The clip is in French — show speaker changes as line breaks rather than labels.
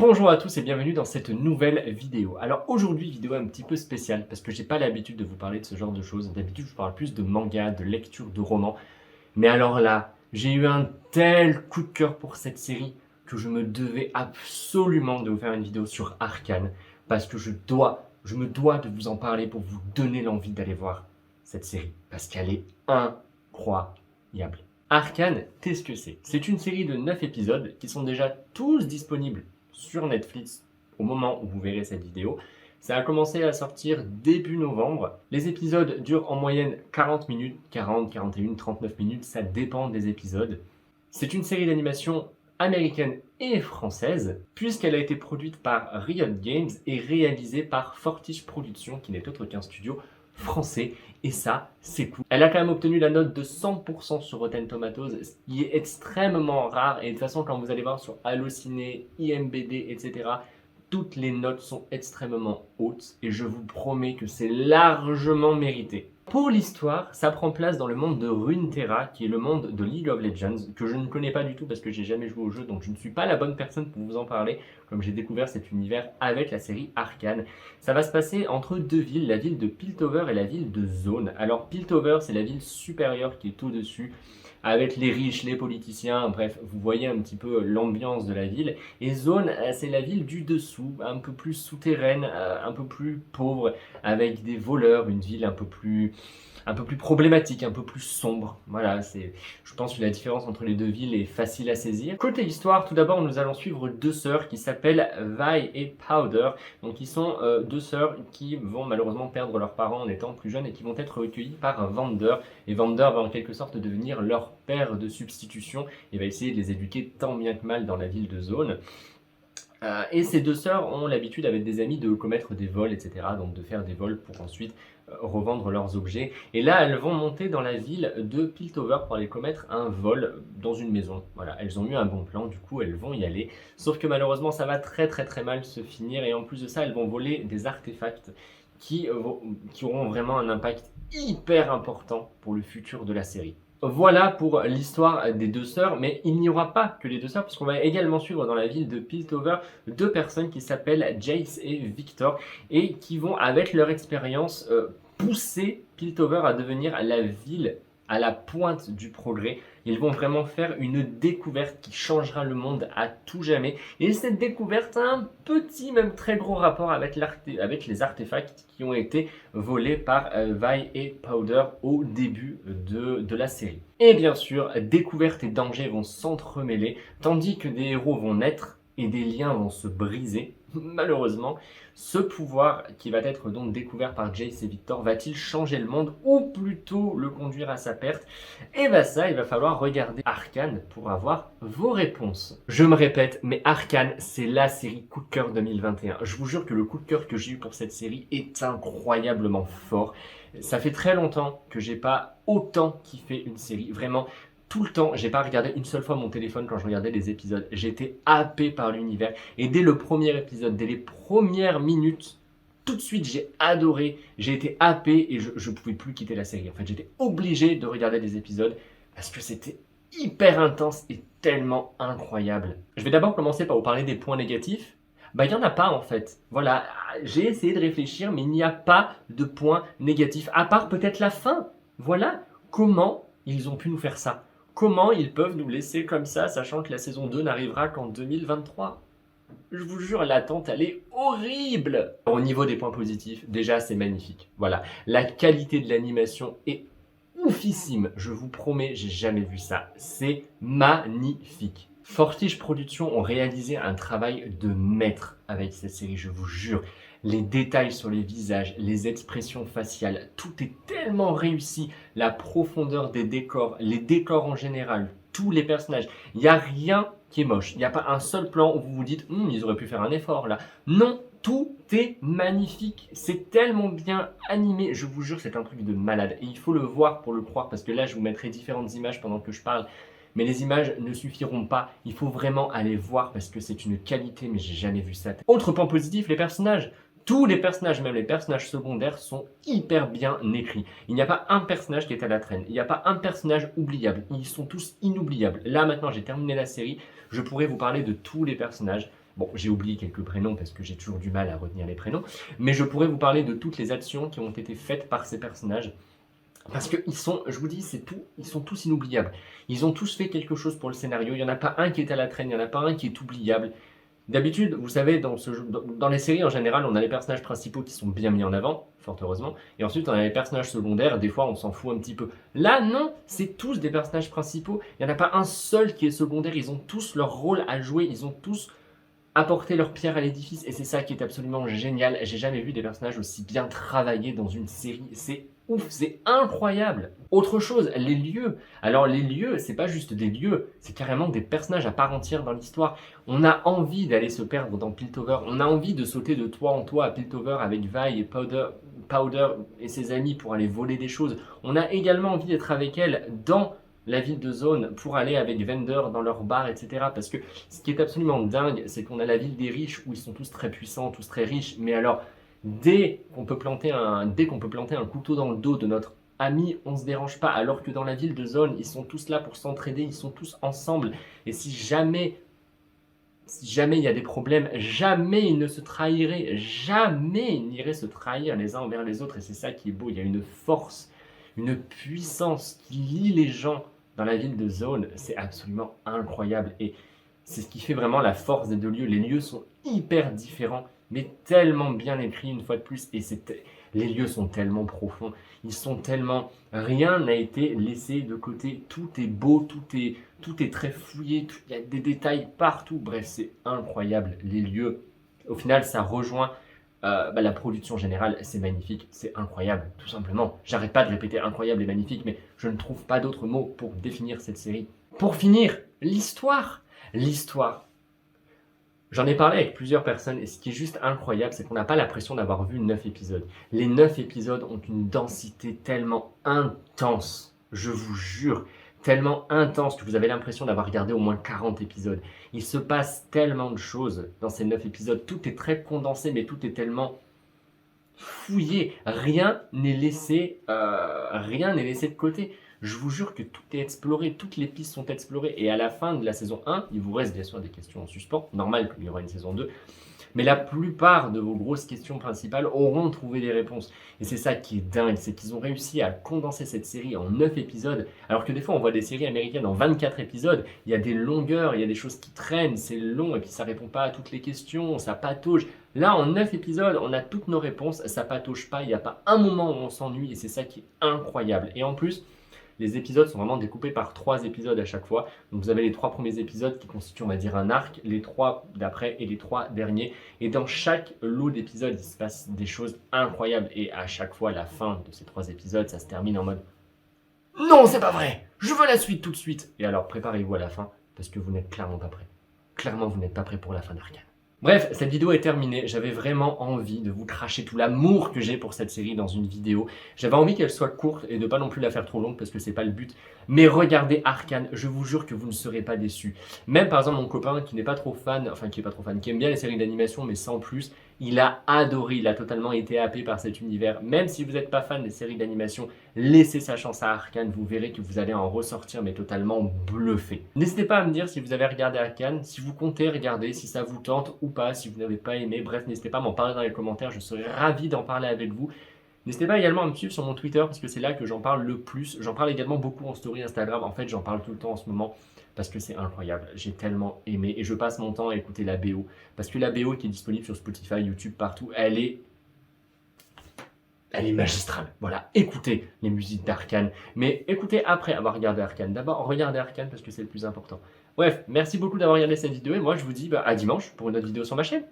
Bonjour à tous et bienvenue dans cette nouvelle vidéo. Alors aujourd'hui, vidéo un petit peu spéciale parce que j'ai pas l'habitude de vous parler de ce genre de choses. D'habitude, je vous parle plus de manga, de lecture, de romans. Mais alors là, j'ai eu un tel coup de cœur pour cette série que je me devais absolument de vous faire une vidéo sur Arcane parce que je me dois de vous en parler pour vous donner l'envie d'aller voir cette série parce qu'elle est incroyable. Arcane, qu'est-ce que c'est? C'est une série de 9 épisodes qui sont déjà tous disponibles sur Netflix au moment où vous verrez cette vidéo. Ça a commencé à sortir début novembre. Les épisodes durent en moyenne 40 minutes, 40, 41, 39 minutes, ça dépend des épisodes. C'est une série d'animation américaine et française, puisqu'elle a été produite par Riot Games et réalisée par Fortiche Productions, qui n'est autre qu'un studio français, et ça, c'est cool. Elle a quand même obtenu la note de 100% sur Rotten Tomatoes, ce qui est extrêmement rare, et de toute façon, quand vous allez voir sur Allociné, IMDb, etc., toutes les notes sont extrêmement hautes, et je vous promets que c'est largement mérité. Pour l'histoire, ça prend place dans le monde de Runeterra, qui est le monde de League of Legends, que je ne connais pas du tout parce que j'ai jamais joué au jeu, donc je ne suis pas la bonne personne pour vous en parler, comme j'ai découvert cet univers avec la série Arcane. Ça va se passer entre deux villes, la ville de Piltover et la ville de Zone. Alors Piltover, c'est la ville supérieure qui est au-dessus, avec les riches, les politiciens, bref, vous voyez un petit peu l'ambiance de la ville. Et Zone, c'est la ville du dessous, un peu plus souterraine, un peu plus pauvre, avec des voleurs, une ville un peu plus problématique, un peu plus sombre. Voilà, je pense que la différence entre les deux villes est facile à saisir. Côté histoire, tout d'abord, nous allons suivre deux sœurs qui s'appellent Vi et Powder. Donc, ils sont deux sœurs qui vont malheureusement perdre leurs parents en étant plus jeunes et qui vont être recueillies par Vander. Et Vander va en quelque sorte devenir leur père de substitution et va essayer de les éduquer tant bien que mal dans la ville de Zone. Et ces deux sœurs ont l'habitude avec des amis de commettre des vols, etc. Donc de faire des vols pour ensuite revendre leurs objets. Et là, elles vont monter dans la ville de Piltover pour aller commettre un vol dans une maison. Voilà, elles ont eu un bon plan, du coup elles vont y aller. Sauf que malheureusement, ça va très mal se finir. Et en plus de ça, elles vont voler des artefacts qui auront vraiment un impact hyper important pour le futur de la série. Voilà pour l'histoire des deux sœurs, mais il n'y aura pas que les deux sœurs, puisqu'on va également suivre dans la ville de Piltover deux personnes qui s'appellent Jace et Victor, et qui vont, avec leur expérience, pousser Piltover à devenir la ville à la pointe du progrès. Ils vont vraiment faire une découverte qui changera le monde à tout jamais. Et cette découverte a un petit, même très gros rapport avec les artefacts qui ont été volés par Vi et Powder au début de la série. Et bien sûr, découverte et danger vont s'entremêler, tandis que des héros vont naître et des liens vont se briser. Malheureusement, ce pouvoir qui va être donc découvert par Jace et Victor va-t-il changer le monde ou plutôt le conduire à sa perte? Et bien ça, il va falloir regarder Arcane pour avoir vos réponses. Je me répète, mais Arcane, c'est la série coup de cœur 2021. Je vous jure que le coup de cœur que j'ai eu pour cette série est incroyablement fort. Ça fait très longtemps que j'ai pas autant kiffé une série. Vraiment, tout le temps, j'ai pas regardé une seule fois mon téléphone quand je regardais les épisodes. J'étais happé par l'univers. Et dès le premier épisode, dès les premières minutes, tout de suite j'ai adoré. J'ai été happé et je pouvais plus quitter la série. En fait, j'étais obligé de regarder les épisodes parce que c'était hyper intense et tellement incroyable. Je vais d'abord commencer par vous parler des points négatifs. Bah, il n'y en a pas en fait. Voilà, j'ai essayé de réfléchir, mais il n'y a pas de points négatifs, à part peut-être la fin. Voilà comment ils ont pu nous faire ça. Comment ils peuvent nous laisser comme ça, sachant que la saison 2 n'arrivera qu'en 2023? Je vous jure, l'attente, elle est horrible. Au niveau des points positifs, déjà, c'est magnifique. Voilà, la qualité de l'animation est oufissime. Je vous promets, j'ai jamais vu ça. C'est magnifique. Fortiche Productions ont réalisé un travail de maître avec cette série, je vous jure. Les détails sur les visages, les expressions faciales, tout est tellement réussi. La profondeur des décors, les décors en général, tous les personnages. Il n'y a rien qui est moche. Il n'y a pas un seul plan où vous vous dites ils auraient pu faire un effort là. Non, tout est magnifique. C'est tellement bien animé. Je vous jure, c'est un truc de malade. Et il faut le voir pour le croire, parce que là, je vous mettrai différentes images pendant que je parle. Mais les images ne suffiront pas. Il faut vraiment aller voir parce que c'est une qualité, mais j'ai jamais vu ça. Autre point positif, les personnages. Tous les personnages, même les personnages secondaires, sont hyper bien écrits. Il n'y a pas un personnage qui est à la traîne. Il n'y a pas un personnage oubliable. Ils sont tous inoubliables. Là, maintenant, j'ai terminé la série. Je pourrais vous parler de tous les personnages. Bon, j'ai oublié quelques prénoms parce que j'ai toujours du mal à retenir les prénoms, mais je pourrais vous parler de toutes les actions qui ont été faites par ces personnages. Parce qu'ils sont, je vous dis, c'est tout, ils sont tous inoubliables. Ils ont tous fait quelque chose pour le scénario, il n'y en a pas un qui est à la traîne, il n'y en a pas un qui est oubliable. D'habitude, vous savez, dans les séries en général, on a les personnages principaux qui sont bien mis en avant, fort heureusement, et ensuite on a les personnages secondaires, des fois on s'en fout un petit peu. Là, non, c'est tous des personnages principaux, il n'y en a pas un seul qui est secondaire, ils ont tous leur rôle à jouer, ils ont tous apporté leur pierre à l'édifice, et c'est ça qui est absolument génial. J'ai jamais vu des personnages aussi bien travaillés dans une série, c'est ouf, c'est incroyable. Autre chose, les lieux. Alors les lieux, c'est pas juste des lieux, c'est carrément des personnages à part entière dans l'histoire. On a envie d'aller se perdre dans Piltover, on a envie de sauter de toit en toit à Piltover avec Vi et Powder et ses amis pour aller voler des choses. On a également envie d'être avec elle dans la ville de Zone pour aller avec Vender dans leur bar, etc. Parce que ce qui est absolument dingue, c'est qu'on a la ville des riches où ils sont tous très puissants, tous très riches, mais alors dès qu'on peut planter un couteau dans le dos de notre ami, on se dérange pas, alors que dans la ville de Zone, ils sont tous là pour s'entraider, ils sont tous ensemble, et si jamais il y a des problèmes, jamais ils ne se trahiraient, jamais ils n'iraient se trahir les uns envers les autres, et c'est ça qui est beau, il y a une force, une puissance qui lie les gens dans la ville de Zone, c'est absolument incroyable, et c'est ce qui fait vraiment la force des deux lieux. Les lieux sont hyper différents, mais tellement bien écrits une fois de plus, et les lieux sont tellement profonds, ils sont tellement... Rien n'a été laissé de côté, tout est beau, tout est très fouillé, il y a des détails partout, bref, c'est incroyable, les lieux. Au final, ça rejoint la production générale, c'est magnifique, c'est incroyable, tout simplement. J'arrête pas de répéter incroyable et magnifique, mais je ne trouve pas d'autres mots pour définir cette série. Pour finir, l'histoire. L'histoire. J'en ai parlé avec plusieurs personnes et ce qui est juste incroyable, c'est qu'on n'a pas l'impression d'avoir vu 9 épisodes. Les 9 épisodes ont une densité tellement intense, je vous jure, tellement intense que vous avez l'impression d'avoir regardé au moins 40 épisodes. Il se passe tellement de choses dans ces 9 épisodes, tout est très condensé, mais tout est tellement fouillé, rien n'est laissé de côté. Je vous jure que tout est exploré, toutes les pistes sont explorées. Et à la fin de la saison 1, il vous reste bien sûr des questions en suspens. Normal qu'il y aura une saison 2. Mais la plupart de vos grosses questions principales auront trouvé des réponses. Et c'est ça qui est dingue, c'est qu'ils ont réussi à condenser cette série en 9 épisodes. Alors que des fois, on voit des séries américaines en 24 épisodes. Il y a des longueurs, il y a des choses qui traînent, c'est long, et puis ça répond pas à toutes les questions, ça patauge. Là, en 9 épisodes, on a toutes nos réponses, ça patauge pas, il n'y a pas un moment où on s'ennuie, et c'est ça qui est incroyable. Et en plus, les épisodes sont vraiment découpés par 3 épisodes à chaque fois. Donc vous avez les 3 premiers épisodes qui constituent, on va dire, un arc, les 3 d'après et les 3 derniers. Et dans chaque lot d'épisodes, il se passe des choses incroyables. Et à chaque fois, la fin de ces 3 épisodes, ça se termine en mode « Non, c'est pas vrai! Je veux la suite tout de suite !» Et alors, préparez-vous à la fin, parce que vous n'êtes clairement pas prêts. Clairement, vous n'êtes pas prêts pour la fin d'Arcane. Bref, cette vidéo est terminée. J'avais vraiment envie de vous cracher tout l'amour que j'ai pour cette série dans une vidéo. J'avais envie qu'elle soit courte et de pas non plus la faire trop longue parce que c'est pas le but. Mais regardez Arcane, je vous jure que vous ne serez pas déçus. Même par exemple mon copain qui n'est pas trop fan, qui aime bien les séries d'animation mais sans plus, il a adoré, il a totalement été happé par cet univers. Même si vous n'êtes pas fan des séries d'animation, laissez sa chance à Arcane, vous verrez que vous allez en ressortir mais totalement bluffé. N'hésitez pas à me dire si vous avez regardé Arcane, si vous comptez regarder, si ça vous tente ou pas, si vous n'avez pas aimé. Bref, n'hésitez pas à m'en parler dans les commentaires, je serais ravi d'en parler avec vous. N'hésitez pas également à me suivre sur mon Twitter parce que c'est là que j'en parle le plus. J'en parle également beaucoup en story Instagram. En fait, j'en parle tout le temps en ce moment parce que c'est incroyable. J'ai tellement aimé et je passe mon temps à écouter la BO. Parce que la BO qui est disponible sur Spotify, YouTube, partout, elle est magistrale. Voilà, écoutez les musiques d'Arcane. Mais écoutez après avoir regardé Arcane. D'abord, regardez Arcane parce que c'est le plus important. Bref, merci beaucoup d'avoir regardé cette vidéo et moi je vous dis à dimanche pour une autre vidéo sur ma chaîne.